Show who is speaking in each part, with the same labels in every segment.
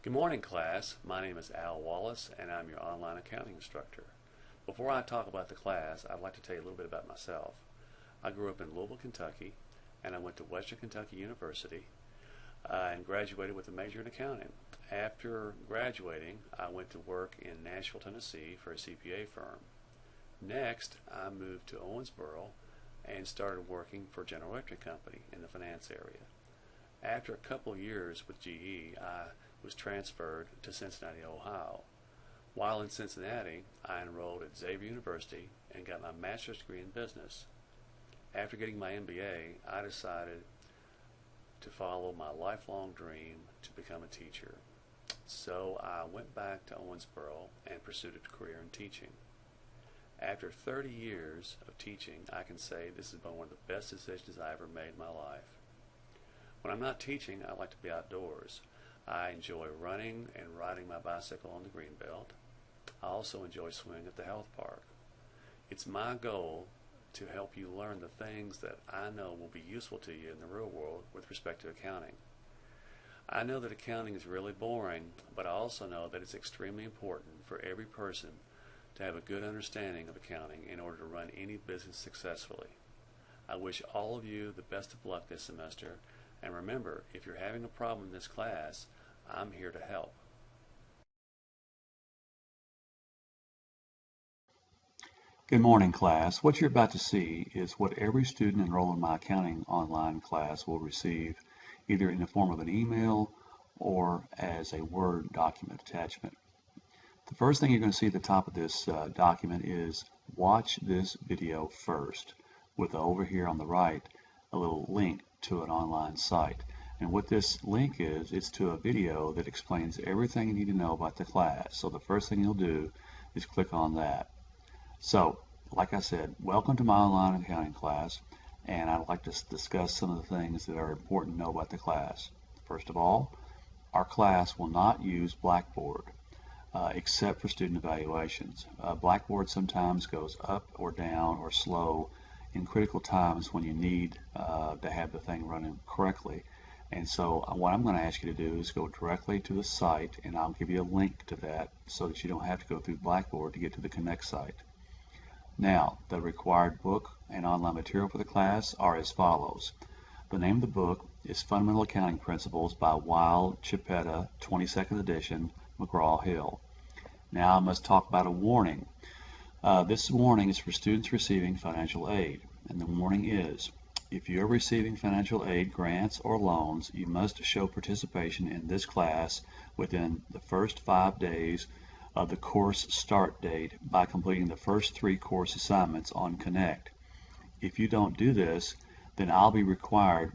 Speaker 1: Good morning, class. My name is Al Wallace, and I'm your online accounting instructor. Before I talk about the class, I'd like to tell you a little bit about myself. I grew up in Louisville, Kentucky, and I went to Western Kentucky University and graduated with a major in accounting. After graduating, I went to work in Nashville, Tennessee for a CPA firm. Next, I moved to Owensboro and started working for General Electric Company in the finance area. After a couple of years with GE, I was transferred to Cincinnati, Ohio. While in Cincinnati, I enrolled at Xavier University and got my master's degree in business. After getting my MBA, I decided to follow my lifelong dream to become a teacher. So I went back to Owensboro and pursued a career in teaching. After 30 years of teaching, I can say this has been one of the best decisions I ever made in my life. When I'm not teaching, I like to be outdoors. I enjoy running and riding my bicycle on the Greenbelt. I also enjoy swimming at the health park. It's my goal to help you learn the things that I know will be useful to you in the real world with respect to accounting. I know that accounting is really boring, but I also know that it's extremely important for every person to have a good understanding of accounting in order to run any business successfully. I wish all of you the best of luck this semester, and remember, if you're having a problem in this class, I'm here to help.
Speaker 2: Good morning, class. What you're about to see is what every student enrolled in my accounting online class will receive, either in the form of an email or as a Word document attachment. The first thing you're going to see at the top of this document is watch this video first, with over here on the right a little link to an online site. And what this link is, it's to a video that explains everything you need to know about the class. So the first thing you'll do is click on that. So, like I said, welcome to my online accounting class, and I'd like to discuss some of the things that are important to know about the class. First of all, our class will not use Blackboard except for student evaluations. Blackboard sometimes goes up or down or slow in critical times when you need to have the thing running correctly. And so what I'm going to ask you to do is go directly to the site, and I'll give you a link to that so that you don't have to go through Blackboard to get to the Connect site. Now, the required book and online material for the class are as follows. The name of the book is Fundamental Accounting Principles by Wild Chiappetta, 22nd edition, McGraw-Hill. Now I must talk about a warning. This warning is for students receiving financial aid, and the warning is, if you are receiving financial aid, grants, or loans, you must show participation in this class within the first 5 days of the course start date by completing the first 3 course assignments on Connect. If you don't do this, then I'll be required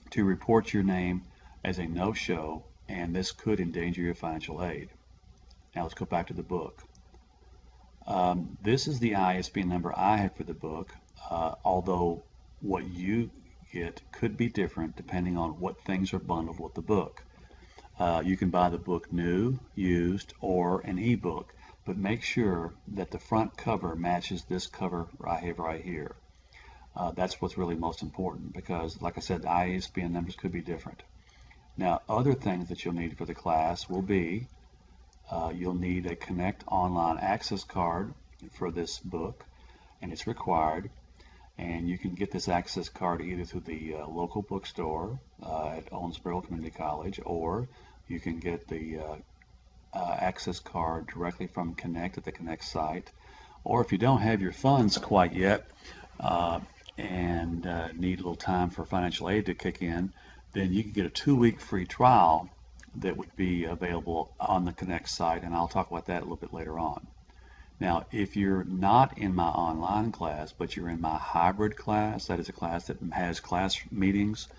Speaker 2: to report your name as a no-show, and this could endanger your financial aid. Now let's go back to the book. This is the ISBN number I have for the book, although what you get could be different depending on what things are bundled with the book. You can buy the book new, used, or an ebook, but make sure that the front cover matches this cover I have right here. That's what's really most important because, like I said, the ISBN numbers could be different. Now, other things that you'll need for the class will be you'll need a Connect Online Access Card for this book, and it's required. And you can get this access card either through the local bookstore at Owensboro Community College, or you can get the access card directly from Connect at the Connect site. Or if you don't have your funds quite yet and need a little time for financial aid to kick in, then you can get a 2-week free trial that would be available on the Connect site, and I'll talk about that a little bit later on. Now, if you're not in my online class, but you're in my hybrid class, that is a class that has class meetings,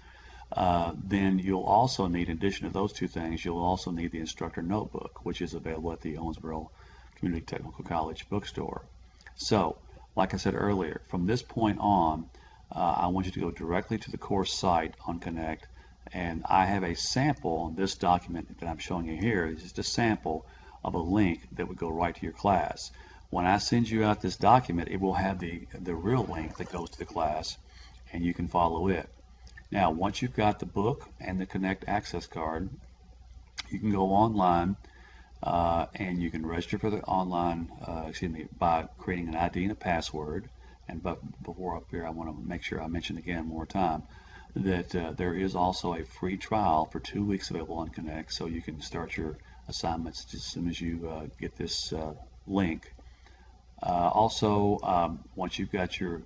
Speaker 2: then you'll also need, in addition to those 2 things, you'll also need the instructor notebook, which is available at the Owensboro Community Technical College bookstore. So, like I said earlier, from this point on, I want you to go directly to the course site on Connect, and I have a sample. This document that I'm showing you here is just a sample of a link that would go right to your class. When I send you out this document, it will have the real link that goes to the class, and you can follow it. Now, once you've got the book and the Connect access card, You can go online and you can register for the online, by creating an ID and a password. And but before up here, I want to make sure I mention again one more time that there is also a free trial for 2 weeks available on Connect, so you can start your assignments as soon as you get this link. Once you've got your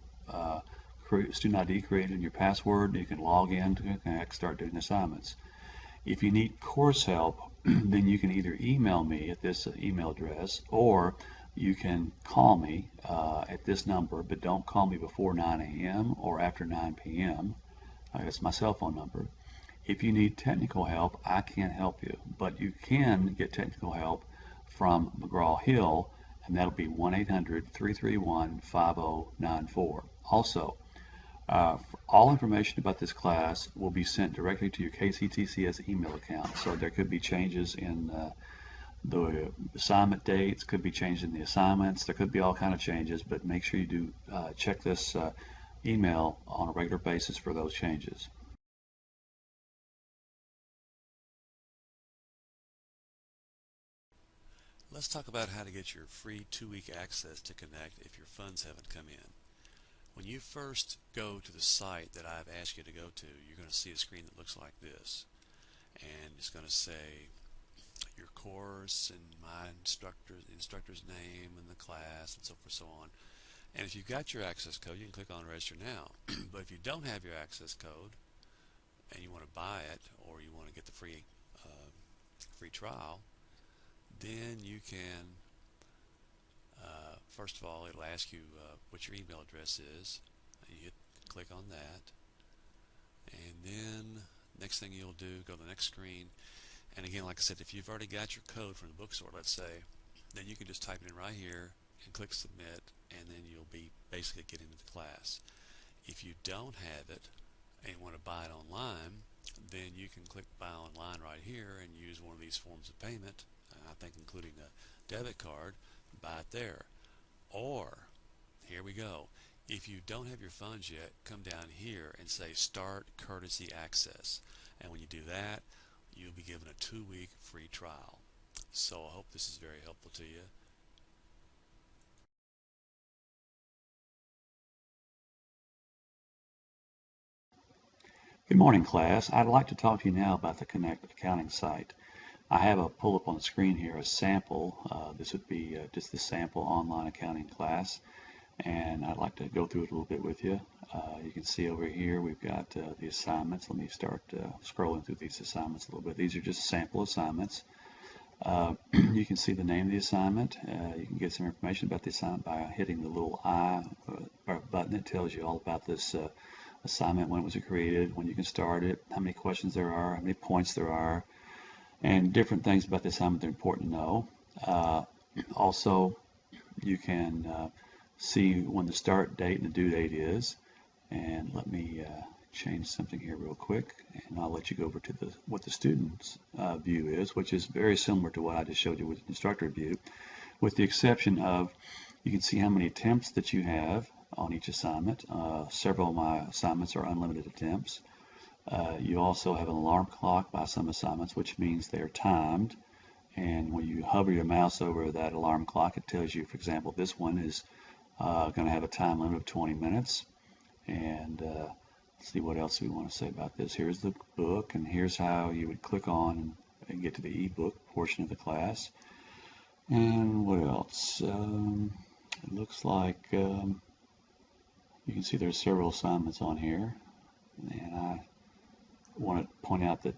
Speaker 2: student ID created and your password, you can log in to Connect, start doing assignments. If you need course help, then you can either email me at this email address, or you can call me at this number, but don't call me before 9 a.m. or after 9 p.m. That's my cell phone number. If you need technical help, I can't help you, but you can get technical help from McGraw-Hill, and that'll be 1-800-331-5094. Also, all information about this class will be sent directly to your KCTCS email account. So there could be changes in the assignment dates, could be changes in the assignments, there could be all kind of changes, but make sure you do check this email on a regular basis for those changes.
Speaker 1: Let's talk about how to get your free 2-week access to Connect if your funds haven't come in. When you first go to the site that I've asked you to go to, you're going to see a screen that looks like this. And it's going to say your course and my instructor's name and the class and so forth, so on. And if you've got your access code, you can click on Register Now. But if you don't have your access code and you want to buy it, or you want to get the free trial, then you can, first of all, it'll ask you what your email address is. You click on that, and then next thing you'll do, go to the next screen. And again, like I said, if you've already got your code from the bookstore, let's say, then you can just type it in right here and click Submit, and then you'll be basically getting into the class. If you don't have it and want to buy it online, then you can click Buy Online right here and use one of these forms of payment, I think including a debit card, buy it there. Or, here we go, if you don't have your funds yet, come down here and say Start Courtesy Access. And when you do that, you'll be given a 2-week free trial. So I hope this is very helpful to you.
Speaker 2: Good morning, class. I'd like to talk to you now about the Connect accounting site. I have a pull up on the screen here a sample. This would be just the sample online accounting class, and I'd like to go through it a little bit with you. You can see over here we've got the assignments. Let me start scrolling through these assignments a little bit. These are just sample assignments. You can see the name of the assignment. You can get some information about the assignment by hitting the little I button that tells you all about this assignment, when was it created, when you can start it, how many questions there are, how many points there are, and different things about the assignment that are important to know. Also, you can see when the start date and the due date is. And let me change something here real quick, and I'll let you go over to what the student's view is, which is very similar to what I just showed you with the instructor view, with the exception of you can see how many attempts that you have on each assignment. Several of my assignments are unlimited attempts. You also have an alarm clock by some assignments, which means they're timed. And when you hover your mouse over that alarm clock, it tells you, for example, this one is going to have a time limit of 20 minutes. And let's see what else we want to say about this. Here's the book, and here's how you would click on and get to the ebook portion of the class. And what else? It looks like you can see there's several assignments on here, and I want to point out that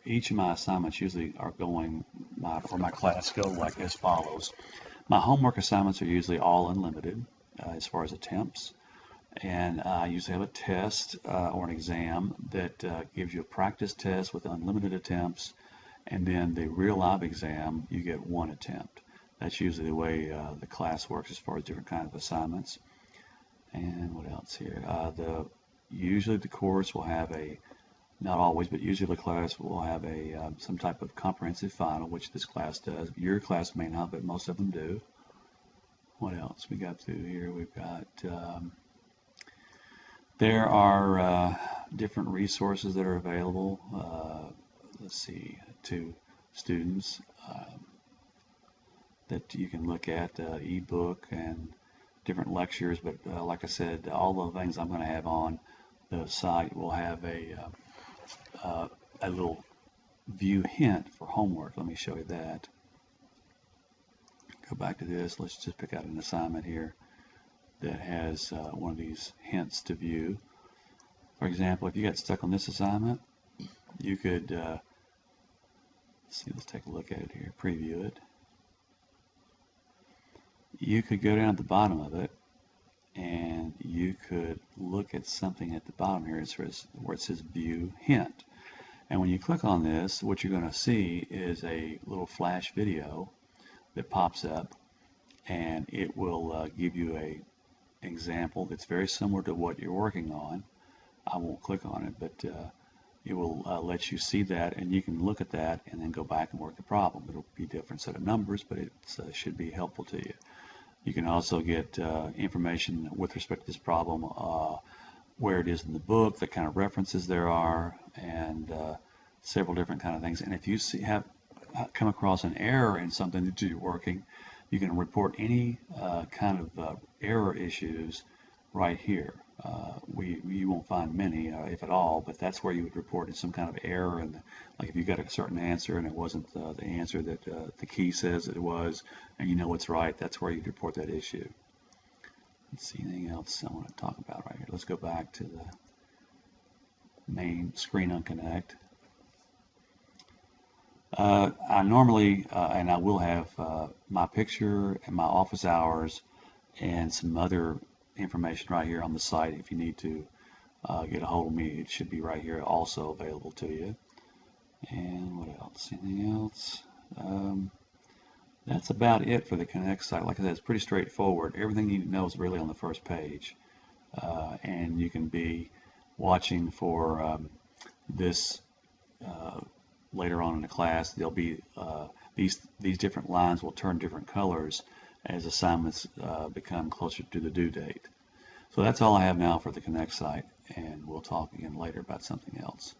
Speaker 2: each of my assignments usually are going, for my class, go like as follows. My homework assignments are usually all unlimited as far as attempts, and I usually have a test or an exam that gives you a practice test with unlimited attempts, and then the real live exam, you get one attempt. That's usually the way the class works as far as different kinds of assignments. And what else here? Usually the course will have not always, but usually the class will have some type of comprehensive final, which this class does. Your class may not, but most of them do. What else we got through here? We've got, there are different resources that are available. Let's see, to students that you can look at, ebook and different lectures. But like I said, all the things I'm going to have on the site will have a little view hint for homework. Let me show you that. Go back to this. Let's just pick out an assignment here that has one of these hints to view. For example, if you got stuck on this assignment, you could let's take a look at it here, preview it. You could go down at the bottom of it and you could look at something at the bottom here where it says view hint. And when you click on this, what you're going to see is a little flash video that pops up, and it will give you an example that's very similar to what you're working on. I won't click on it, but it will let you see that, and you can look at that and then go back and work the problem. It'll be a different set of numbers, but it should be helpful to you. You can also get information with respect to this problem, where it is in the book, the kind of references there are, and several different kind of things. And if you come across an error in something that you're working, you can report any kind of error issues right here. You won't find many, if at all, but that's where you would report some kind of error. And like if you got a certain answer and it wasn't the answer that the key says it was, and you know it's right, that's where you'd report that issue. Let's see, anything else I want to talk about right here. Let's go back to the main screen on Connect. I normally, and I will have my picture and my office hours and some other information right here on the site. If you need to get a hold of me, it should be right here also available to you. And what else? Anything else? That's about it for the Connect site. Like I said, it's pretty straightforward. Everything you need to know is really on the first page. And you can be watching for this later on in the class. There'll be these different lines will turn different colors as assignments become closer to the due date. So that's all I have now for the Connect site, and we'll talk again later about something else.